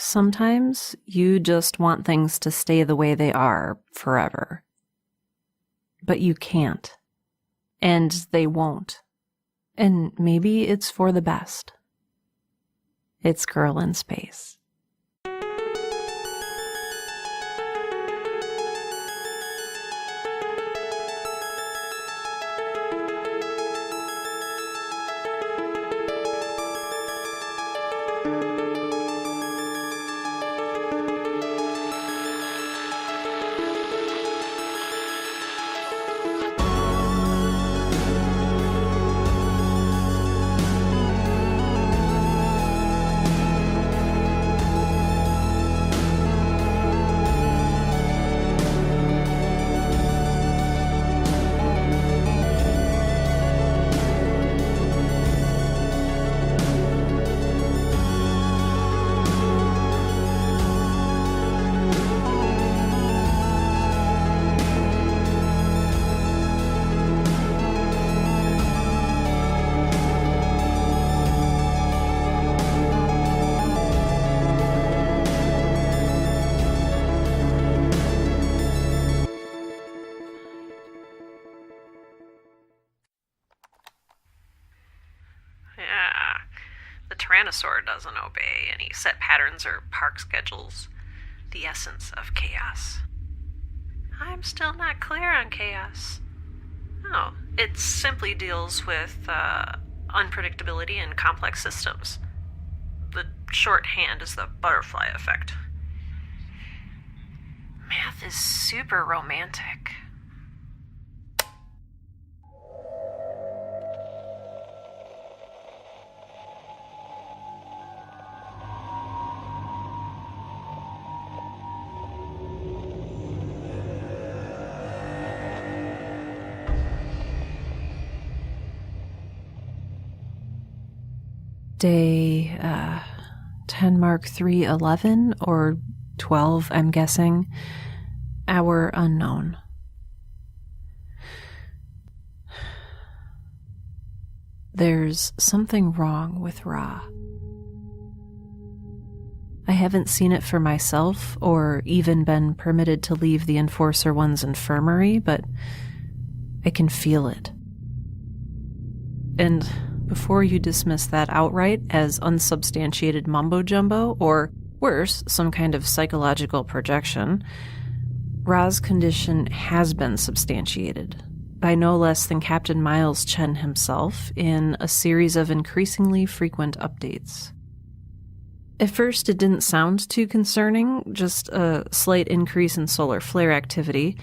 Sometimes you just want things to stay the way they are forever. But you can't. And they won't. And maybe it's for the best. It's Girl in Space. Tyrannosaur doesn't obey any set patterns or park schedules. The essence of chaos. I'm still not clear on chaos. Oh, it simply deals with unpredictability and complex systems. The shorthand is the butterfly effect. Math is super romantic. Day 10 Mark 311 or 12, I'm guessing. Hour unknown. There's something wrong with Ra. I haven't seen it for myself or even been permitted to leave the Enforcer One's infirmary, but I can feel it. And before you dismiss that outright as unsubstantiated mumbo-jumbo, or worse, some kind of psychological projection, Ra's condition has been substantiated by no less than Captain Miles Chen himself in a series of increasingly frequent updates. At first, it didn't sound too concerning, just a slight increase in solar flare activity,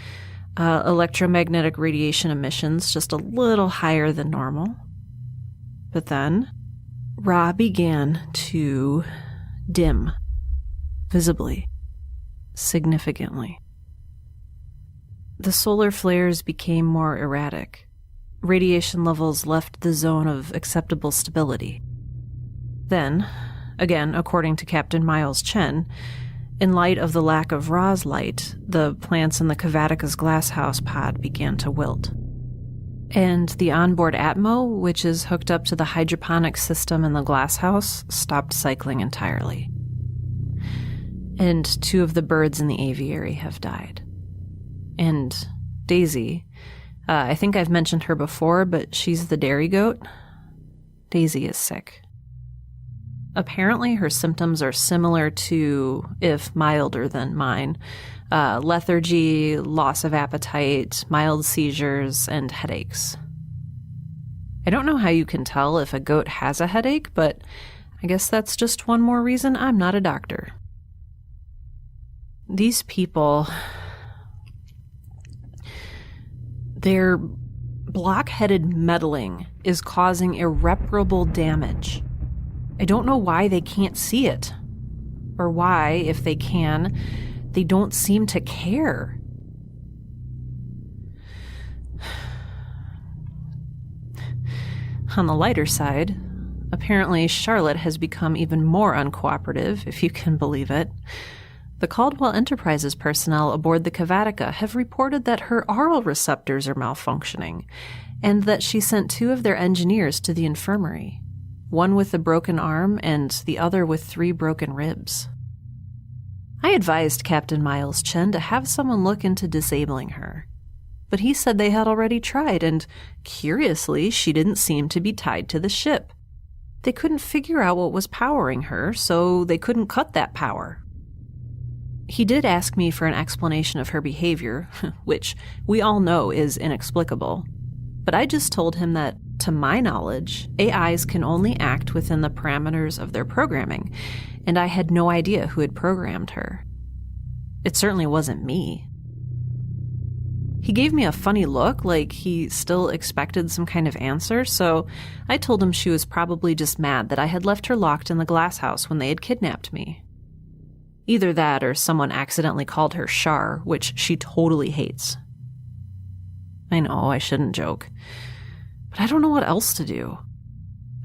electromagnetic radiation emissions just a little higher than normal. But then, Ra began to dim, visibly, significantly. The solar flares became more erratic. Radiation levels left the zone of acceptable stability. Then, again according to Captain Miles Chen, in light of the lack of Ra's light, the plants in the Kavatica's glasshouse pod began to wilt. And the onboard Atmo, which is hooked up to the hydroponic system in the glasshouse, stopped cycling entirely. And 2 of the birds in the aviary have died. And Daisy, I think I've mentioned her before, but she's the dairy goat. Daisy is sick. Apparently her symptoms are similar to, if milder than mine, lethargy, loss of appetite, mild seizures, and headaches. I don't know how you can tell if a goat has a headache, but I guess that's just one more reason I'm not a doctor. These people, their blockheaded meddling is causing irreparable damage. I don't know why they can't see it, or why, if they can, they don't seem to care. On the lighter side, apparently Charlotte has become even more uncooperative, if you can believe it. The Caldwell Enterprises personnel aboard the Kavatica have reported that her aural receptors are malfunctioning, and that she sent 2 of their engineers to the infirmary, one with a broken arm and the other with 3 broken ribs. I advised Captain Miles Chen to have someone look into disabling her, but he said they had already tried, and curiously, she didn't seem to be tied to the ship. They couldn't figure out what was powering her, so they couldn't cut that power. He did ask me for an explanation of her behavior, which we all know is inexplicable, but I just told him that, to my knowledge, AIs can only act within the parameters of their programming, and I had no idea who had programmed her. It certainly wasn't me. He gave me a funny look, like he still expected some kind of answer, so I told him she was probably just mad that I had left her locked in the glass house when they had kidnapped me. Either that or someone accidentally called her Char, which she totally hates. I know, I shouldn't joke, but I don't know what else to do.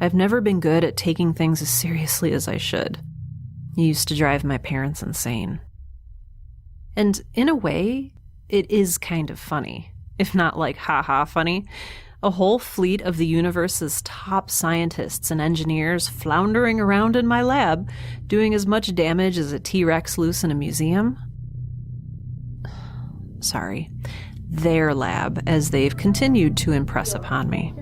I've never been good at taking things as seriously as I should. It used to drive my parents insane. And in a way, it is kind of funny, if not like ha-ha funny. A whole fleet of the universe's top scientists and engineers floundering around in my lab, doing as much damage as a T-Rex loose in a museum. Sorry, their lab, as they've continued to impress upon me.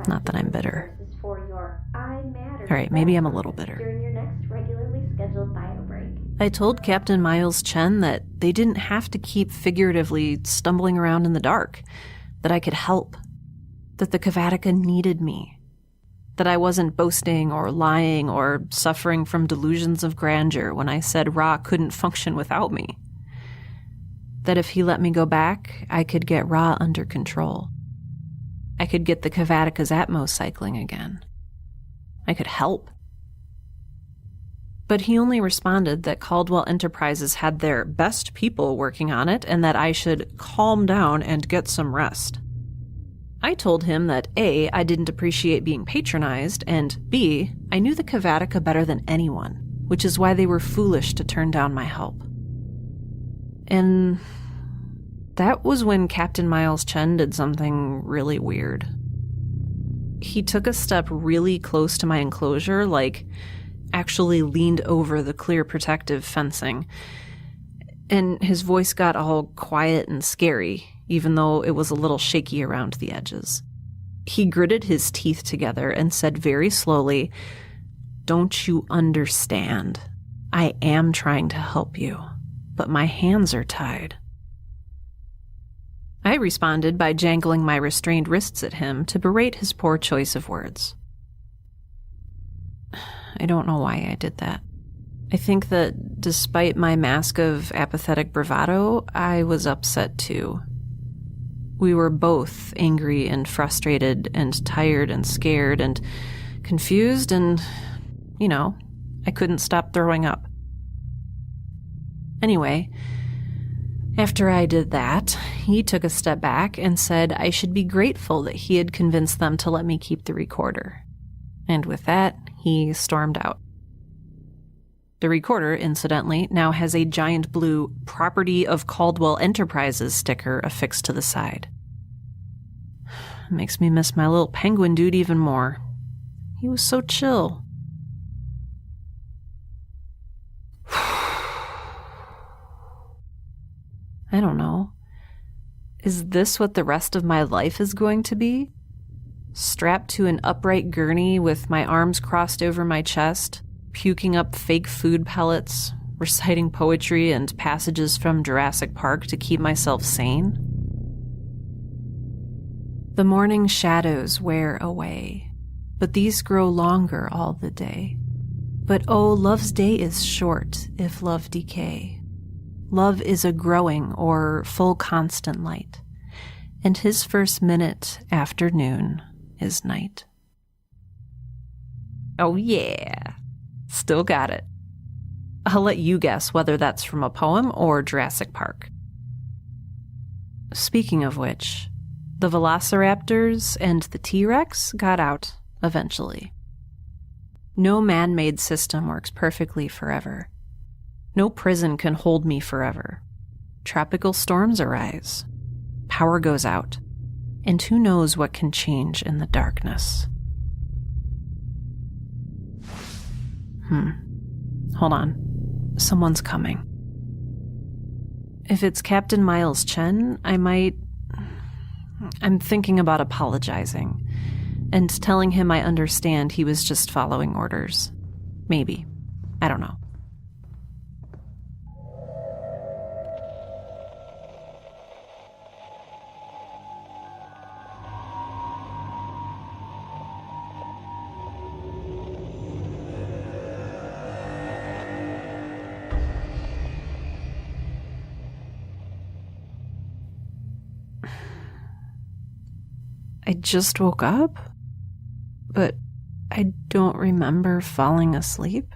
Not that I'm bitter. Alright, maybe I'm a little bitter. I told Captain Miles Chen that they didn't have to keep figuratively stumbling around in the dark, that I could help, that the Kavatica needed me, that I wasn't boasting or lying or suffering from delusions of grandeur when I said Ra couldn't function without me, that if he let me go back, I could get Ra under control. I could get the Kavatica's Atmos cycling again. I could help. But he only responded that Caldwell Enterprises had their best people working on it and that I should calm down and get some rest. I told him that A, I didn't appreciate being patronized, and B, I knew the Kavatica better than anyone, which is why they were foolish to turn down my help. And that was when Captain Miles Chen did something really weird. He took a step really close to my enclosure, like actually leaned over the clear protective fencing, and his voice got all quiet and scary, even though it was a little shaky around the edges. He gritted his teeth together and said very slowly, "Don't you understand? I am trying to help you, but my hands are tied." I responded by jangling my restrained wrists at him to berate his poor choice of words. I don't know why I did that. I think that despite my mask of apathetic bravado, I was upset too. We were both angry and frustrated and tired and scared and confused and, I couldn't stop throwing up. Anyway, after I did that, he took a step back and said I should be grateful that he had convinced them to let me keep the recorder. And with that, he stormed out. The recorder, incidentally, now has a giant blue "Property of Caldwell Enterprises" sticker affixed to the side. It makes me miss my little penguin dude even more. He was so chill. I don't know. Is this what the rest of my life is going to be? Strapped to an upright gurney with my arms crossed over my chest, puking up fake food pellets, reciting poetry and passages from Jurassic Park to keep myself sane? The morning shadows wear away, but these grow longer all the day. But oh, love's day is short if love decay. Love is a growing or full constant light, and his first minute after noon is night. Oh yeah, still got it. I'll let you guess whether that's from a poem or Jurassic Park. Speaking of which, the velociraptors and the T-Rex got out eventually. No man-made system works perfectly forever. No prison can hold me forever. Tropical storms arise. Power goes out. And who knows what can change in the darkness. Hold on. Someone's coming. If it's Captain Miles Chen, I'm thinking about apologizing and telling him I understand he was just following orders. Maybe. I don't know. I just woke up, but I don't remember falling asleep.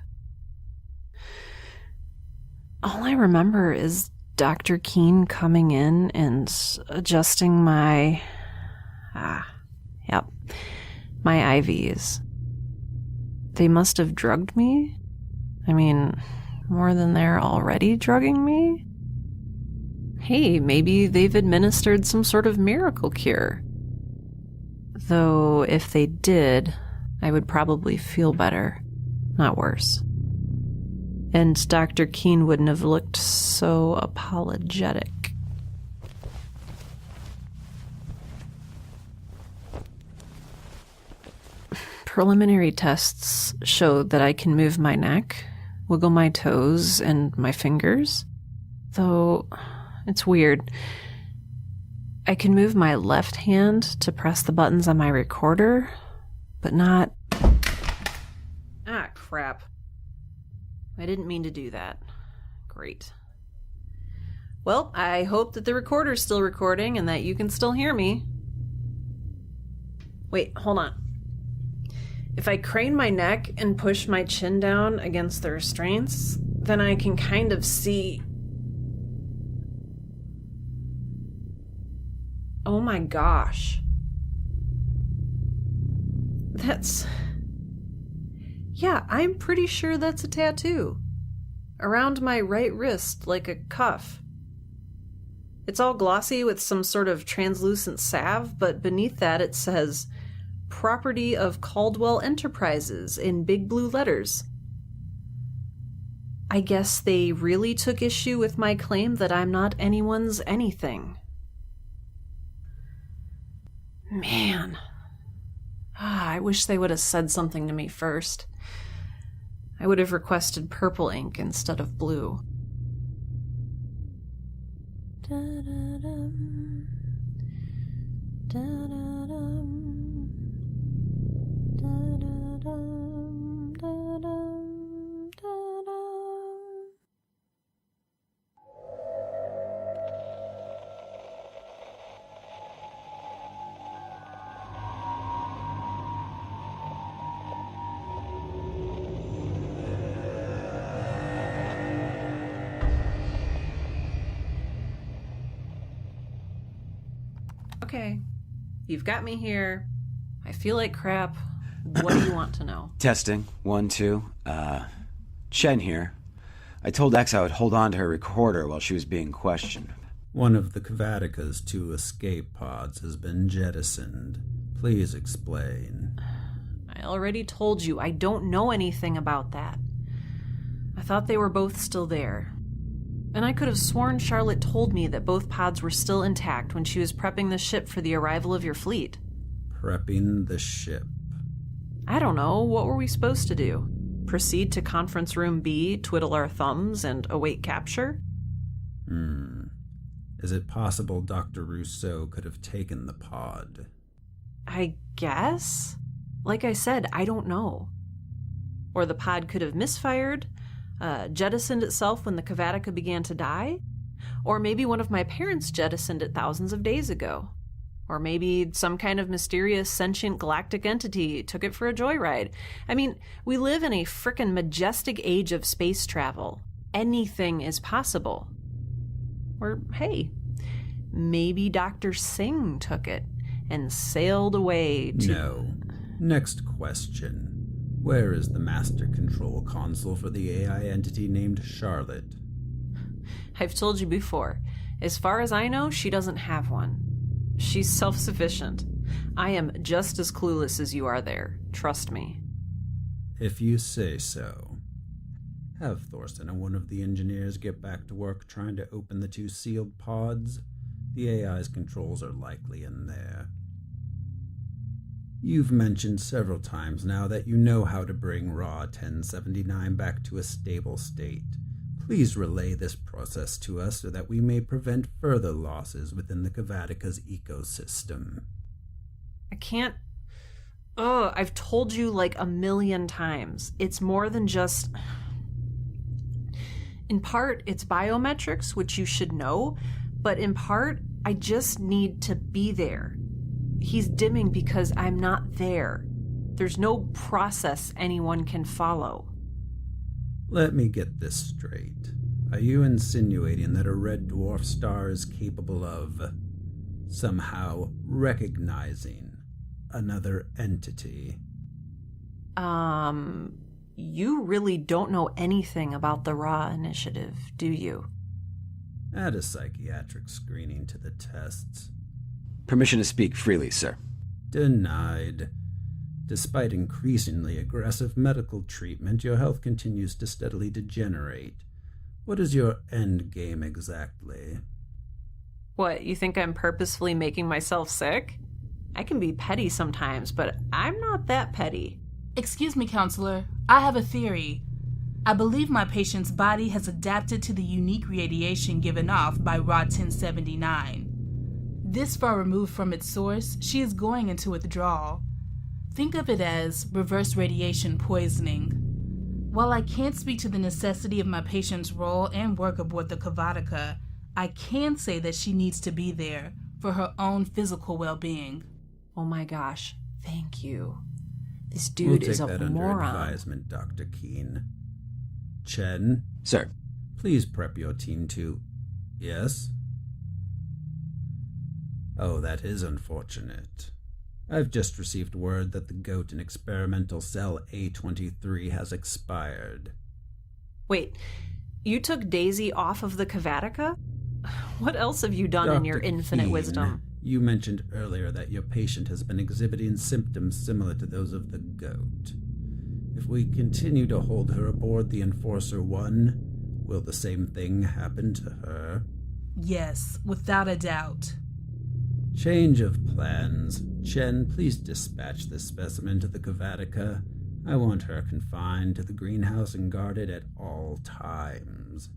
All I remember is Dr. Keene coming in and adjusting my IVs. They must have drugged me. I mean, more than they're already drugging me. Hey, maybe they've administered some sort of miracle cure. Though, if they did, I would probably feel better, not worse. And Dr. Keene wouldn't have looked so apologetic. Preliminary tests showed that I can move my neck, wiggle my toes and my fingers. Though, it's weird. I can move my left hand to press the buttons on my recorder, but not... Ah, crap. I didn't mean to do that. Great. Well, I hope that the recorder's still recording and that you can still hear me. Wait, hold on. If I crane my neck and push my chin down against the restraints, then I can kind of see... Oh my gosh. Yeah, I'm pretty sure that's a tattoo. Around my right wrist, like a cuff. It's all glossy with some sort of translucent salve, but beneath that it says, "Property of Caldwell Enterprises," in big blue letters. I guess they really took issue with my claim that I'm not anyone's anything. Man. I wish they would have said something to me first. I would have requested purple ink instead of blue. Da-da-dum. Da-da-dum. Da-da-dum. Da-dum. Da-dum. Okay, you've got me here. I feel like crap. What do you want to know? Testing. 1, 2. Chen here. I told X I would hold on to her recorder while she was being questioned. One of the Kvatika's 2 escape pods has been jettisoned. Please explain. I already told you I don't know anything about that. I thought they were both still there. And I could have sworn Charlotte told me that both pods were still intact when she was prepping the ship for the arrival of your fleet. Prepping the ship. I don't know. What were we supposed to do? Proceed to Conference Room B, twiddle our thumbs, and await capture? Is it possible Dr. Rousseau could have taken the pod? I guess? Like I said, I don't know. Or the pod could have misfired, jettisoned itself when the Kvatika began to die. Or maybe one of my parents jettisoned it thousands of days ago. Or maybe some kind of mysterious sentient galactic entity took it for a joyride. I mean, we live in a frickin' majestic age of space travel. Anything is possible. Or, hey, maybe Dr. Singh took it and sailed away to... No. Next question. Where is the master control console for the AI entity named Charlotte? I've told you before. As far as I know, she doesn't have one. She's self-sufficient. I am just as clueless as you are there. Trust me. If you say so. Have Thorson and one of the engineers get back to work trying to open the 2 sealed pods. The AI's controls are likely in there. You've mentioned several times now that you know how to bring Raw 1079 back to a stable state. Please relay this process to us so that we may prevent further losses within the Kavatica's ecosystem. I can't... I've told you like a million times. It's more than just... In part, it's biometrics, which you should know, but in part, I just need to be there. He's dimming because I'm not there. There's no process anyone can follow. Let me get this straight. Are you insinuating that a red dwarf star is capable of somehow recognizing another entity? You really don't know anything about the Ra Initiative, do you? Add a psychiatric screening to the tests. Permission to speak freely, sir. Denied. Despite increasingly aggressive medical treatment, your health continues to steadily degenerate. What is your end game exactly? What, you think I'm purposefully making myself sick? I can be petty sometimes, but I'm not that petty. Excuse me, counselor. I have a theory. I believe my patient's body has adapted to the unique radiation given off by Raw 1079. This far removed from its source, she is going into withdrawal. Think of it as reverse radiation poisoning. While I can't speak to the necessity of my patient's role and work aboard the Kavatica, I can say that she needs to be there for her own physical well-being. Oh my gosh, thank you. This dude is a moron. We'll take that under advisement, Dr. Keene. Chen? Sir. Please prep your team to... Yes? Oh, that is unfortunate. I've just received word that the goat in experimental cell A23 has expired. Wait, you took Daisy off of the Kavatica? What else have you done Dr. in your infinite Keene, wisdom? You mentioned earlier that your patient has been exhibiting symptoms similar to those of the goat. If we continue to hold her aboard the Enforcer 1, will the same thing happen to her? Yes, without a doubt. Change of plans. Chen, please dispatch this specimen to the Kavatica. I want her confined to the greenhouse and guarded at all times.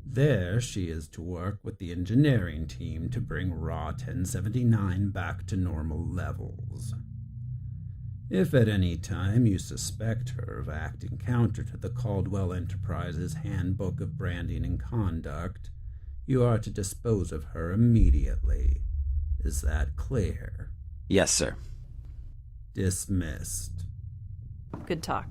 There she is to work with the engineering team to bring Raw 1079 back to normal levels. If at any time you suspect her of acting counter to the Caldwell Enterprises Handbook of Branding and Conduct, you are to dispose of her immediately. Is that clear? Yes, sir. Dismissed. Good talk.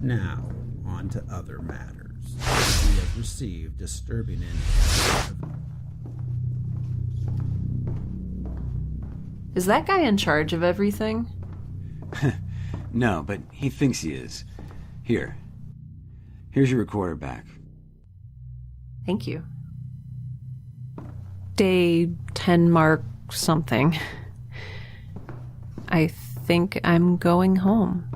Now, on to other matters. We have received disturbing intel. Is that guy in charge of everything? No, but he thinks he is. Here's your recorder back. Thank you. Day 10 mark something. I think I'm going home.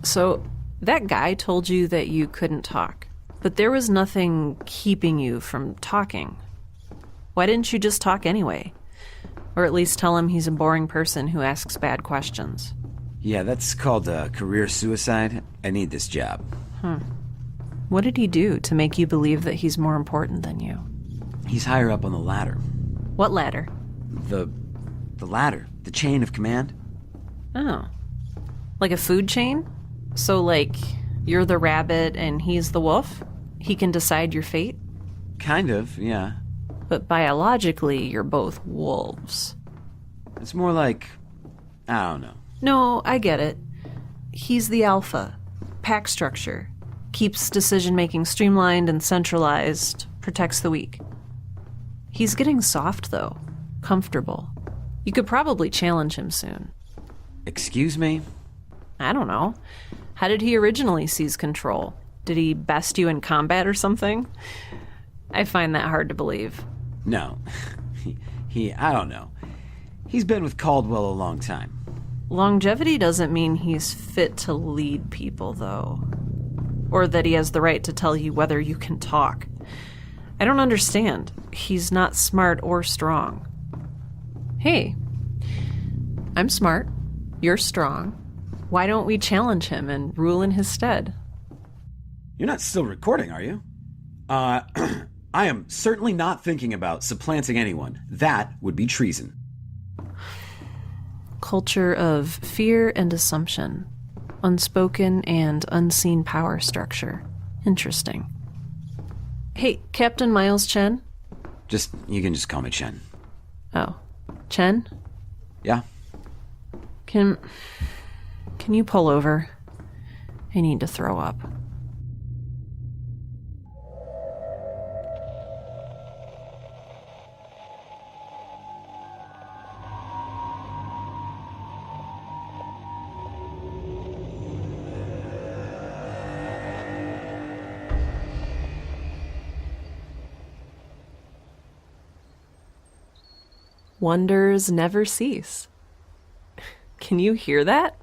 So, that guy told you that you couldn't talk, but there was nothing keeping you from talking. Why didn't you just talk anyway? Or at least tell him he's a boring person who asks bad questions. Yeah, that's called career suicide. I need this job. What did he do to make you believe that he's more important than you? He's higher up on the ladder. What ladder? The ladder. The chain of command. Oh. Like a food chain? So, like, you're the rabbit and he's the wolf? He can decide your fate? Kind of, yeah. But biologically, you're both wolves. It's more like... I don't know. No, I get it. He's the alpha. Pack structure. Keeps decision-making streamlined and centralized. Protects the weak. He's getting soft, though. Comfortable. You could probably challenge him soon. Excuse me? I don't know. How did he originally seize control? Did he best you in combat or something? I find that hard to believe. No. I don't know. He's been with Caldwell a long time. Longevity doesn't mean he's fit to lead people, though. Or that he has the right to tell you whether you can talk. I don't understand. He's not smart or strong. Hey, I'm smart. You're strong. Why don't we challenge him and rule in his stead? You're not still recording, are you? I am certainly not thinking about supplanting anyone. That would be treason. Culture of fear and assumption. Unspoken and unseen power structure. Interesting. Hey, Captain Miles Chen? You can just call me Chen. Oh. Chen? Yeah? Can you pull over? I need to throw up. Wonders never cease. Can you hear that?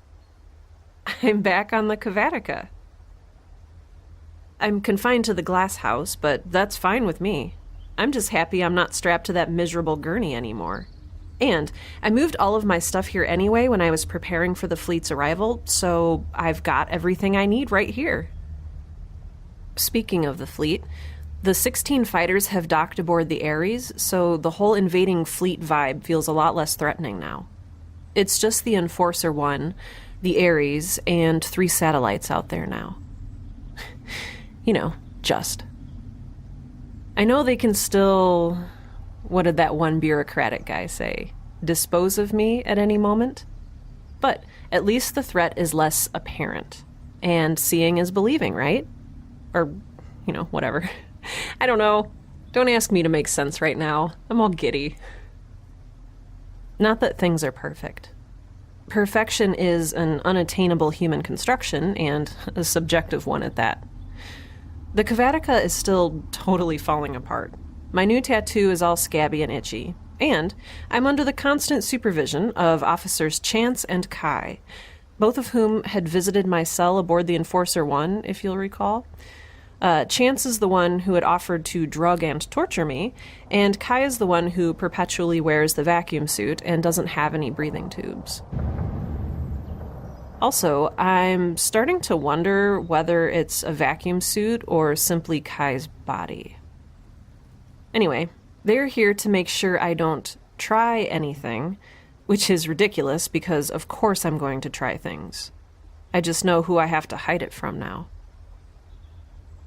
I'm back on the Kavatica. I'm confined to the glass house, but that's fine with me. I'm just happy I'm not strapped to that miserable gurney anymore. And I moved all of my stuff here anyway when I was preparing for the fleet's arrival, so I've got everything I need right here. Speaking of the fleet, the 16 fighters have docked aboard the Ares, so the whole invading fleet vibe feels a lot less threatening now. It's just the Enforcer 1, the Ares, and 3 satellites out there now. Just. I know they can still... What did that one bureaucratic guy say? Dispose of me at any moment? But at least the threat is less apparent. And seeing is believing, right? Or, whatever. I don't know. Don't ask me to make sense right now. I'm all giddy. Not that things are perfect. Perfection is an unattainable human construction, and a subjective one at that. The Kavatica is still totally falling apart. My new tattoo is all scabby and itchy. And I'm under the constant supervision of Officers Chance and Kai, both of whom had visited my cell aboard the Enforcer 1, if you'll recall. Chance is the one who had offered to drug and torture me, and Kai is the one who perpetually wears the vacuum suit and doesn't have any breathing tubes. Also, I'm starting to wonder whether it's a vacuum suit or simply Kai's body. Anyway, they're here to make sure I don't try anything, which is ridiculous because of course I'm going to try things. I just know who I have to hide it from now.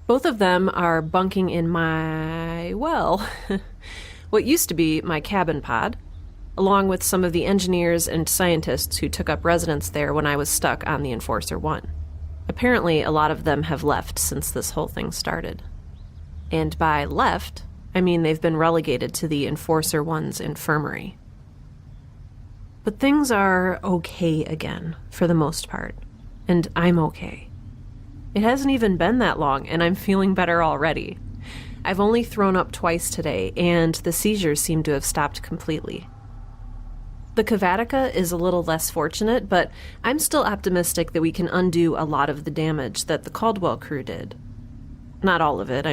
Both of them are bunking in my, what used to be my cabin pod, along with some of the engineers and scientists who took up residence there when I was stuck on the Enforcer 1. Apparently, a lot of them have left since this whole thing started. And by left, I mean they've been relegated to the Enforcer 1's infirmary. But things are okay again, for the most part. And I'm okay. It hasn't even been that long, and I'm feeling better already. I've only thrown up twice today, and the seizures seem to have stopped completely. The Kavatica is a little less fortunate, but I'm still optimistic that we can undo a lot of the damage that the Caldwell crew did. Not all of it,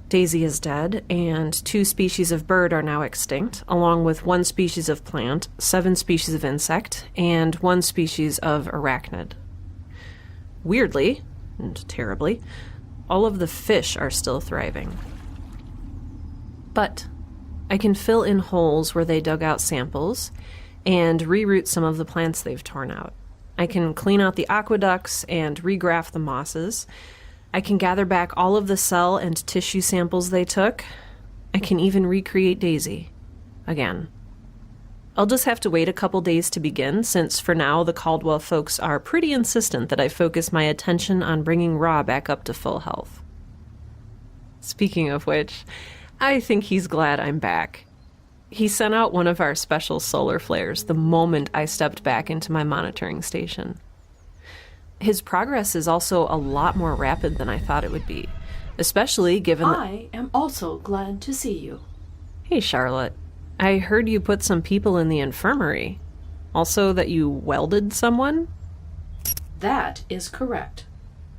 Daisy is dead, and 2 species of bird are now extinct, along with 1 species of plant, 7 species of insect, and 1 species of arachnid. Weirdly, and terribly, all of the fish are still thriving. But I can fill in holes where they dug out samples and reroot some of the plants they've torn out. I can clean out the aqueducts and regraft the mosses. I can gather back all of the cell and tissue samples they took. I can even recreate Daisy. Again. I'll just have to wait a couple days to begin, since for now the Caldwell folks are pretty insistent that I focus my attention on bringing Ra back up to full health. Speaking of which, I think he's glad I'm back. He sent out one of our special solar flares the moment I stepped back into my monitoring station. His progress is also a lot more rapid than I thought it would be, especially given I am also glad to see you. Hey, Charlotte. I heard you put some people in the infirmary. Also that you welded someone? That is correct.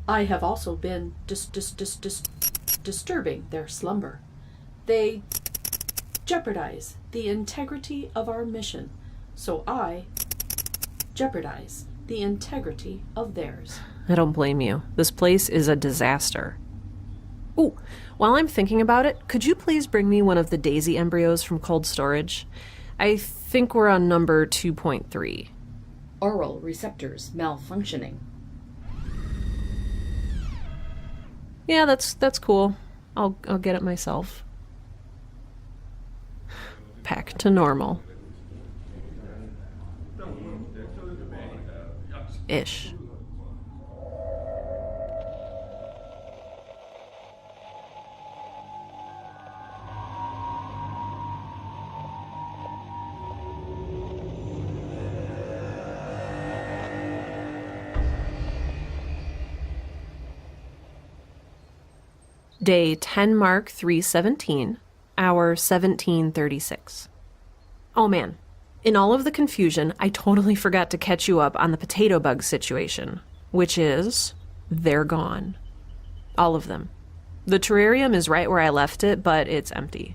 I have also been disturbing their slumber. They jeopardize the integrity of our mission, so I jeopardize the integrity of theirs. I don't blame you. This place is a disaster. Ooh, while I'm thinking about it, could you please bring me one of the daisy embryos from cold storage? I think we're on number 2.3. Oral receptors malfunctioning. Yeah, that's cool. I'll get it myself. Back to normal. Ish. Day 10 Mark 317, hour 17:36. Oh man, in all of the confusion, I totally forgot to catch you up on the potato bug situation, which is, they're gone. All of them. The terrarium is right where I left it, but it's empty.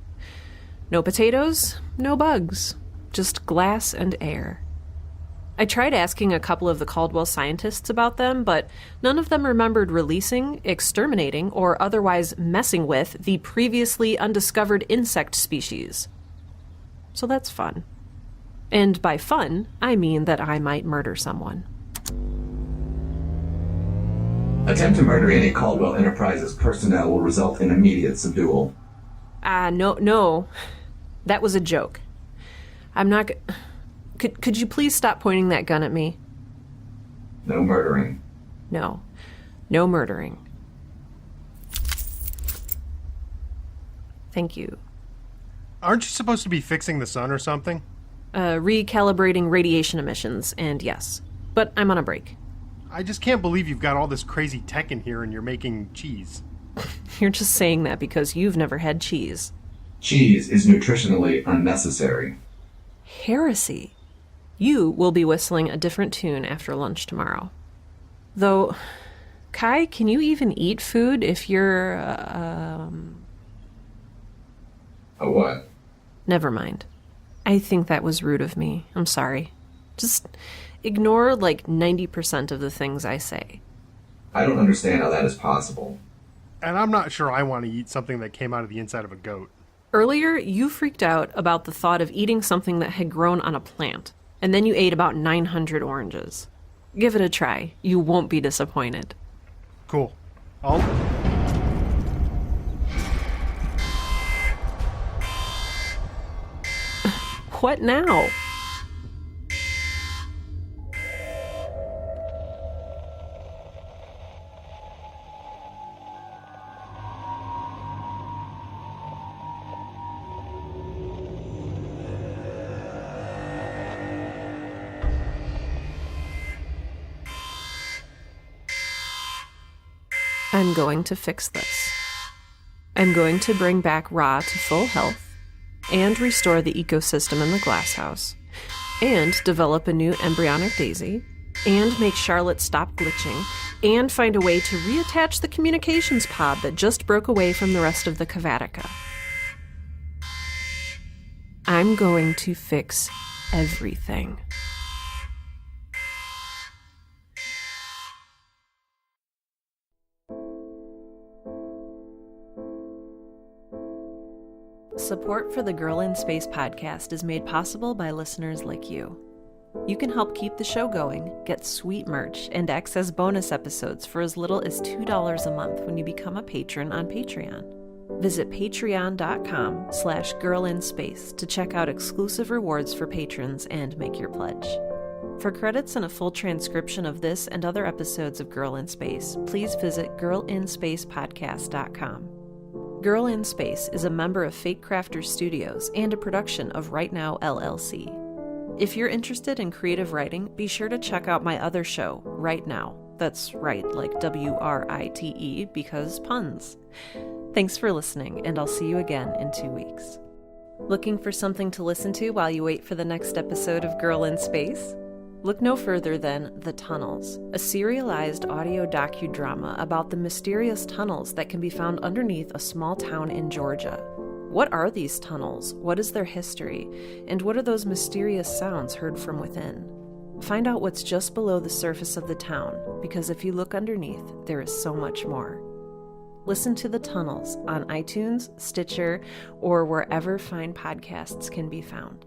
No potatoes, no bugs, just glass and air. I tried asking a couple of the Caldwell scientists about them, but none of them remembered releasing, exterminating, or otherwise messing with the previously undiscovered insect species. So that's fun. And by fun, I mean that I might murder someone. Attempt to murder any Caldwell Enterprises personnel will result in immediate subdual. No. That was a joke. I'm not Could you please stop pointing that gun at me? No murdering. No. No murdering. Thank you. Aren't you supposed to be fixing the sun or something? Recalibrating radiation emissions, and yes. But I'm on a break. I just can't believe you've got all this crazy tech in here and you're making cheese. You're just saying that because you've never had cheese. Cheese is nutritionally unnecessary. Heresy. You will be whistling a different tune after lunch tomorrow. Though, Kai, can you even eat food if you're, A what? Never mind. I think that was rude of me. I'm sorry. Just ignore like 90% of the things I say. I don't understand how that is possible. And I'm not sure I want to eat something that came out of the inside of a goat. Earlier, you freaked out about the thought of eating something that had grown on a plant, and then you ate about 900 oranges. Give it a try. You won't be disappointed. Cool. What now? I'm going to fix this. I'm going to bring back Ra to full health, and restore the ecosystem in the glasshouse, and develop a new embryonic daisy, and make Charlotte stop glitching, and find a way to reattach the communications pod that just broke away from the rest of the Cavatica. I'm going to fix everything. Support for the Girl in Space podcast is made possible by listeners like you. You can help keep the show going, get sweet merch, and access bonus episodes for as little as $2 a month when you become a patron on Patreon. Visit patreon.com/girlinspace to check out exclusive rewards for patrons and make your pledge. For credits and a full transcription of this and other episodes of Girl in Space, please visit girlinspacepodcast.com. Girl in Space is a member of Fate Crafter Studios and a production of Right Now LLC. If you're interested in creative writing, be sure to check out my other show, Right Now, That's right, like W-R-I-T-E, because puns. Thanks for listening, and I'll see you again in 2 weeks. Looking for something to listen to while you wait for the next episode of Girl in Space? Look no further than The Tunnels, a serialized audio docudrama about the mysterious tunnels that can be found underneath a small town in Georgia. What are these tunnels? What is their history? And what are those mysterious sounds heard from within? Find out what's just below the surface of the town, because if you look underneath, there is so much more. Listen to The Tunnels on iTunes, Stitcher, or wherever fine podcasts can be found.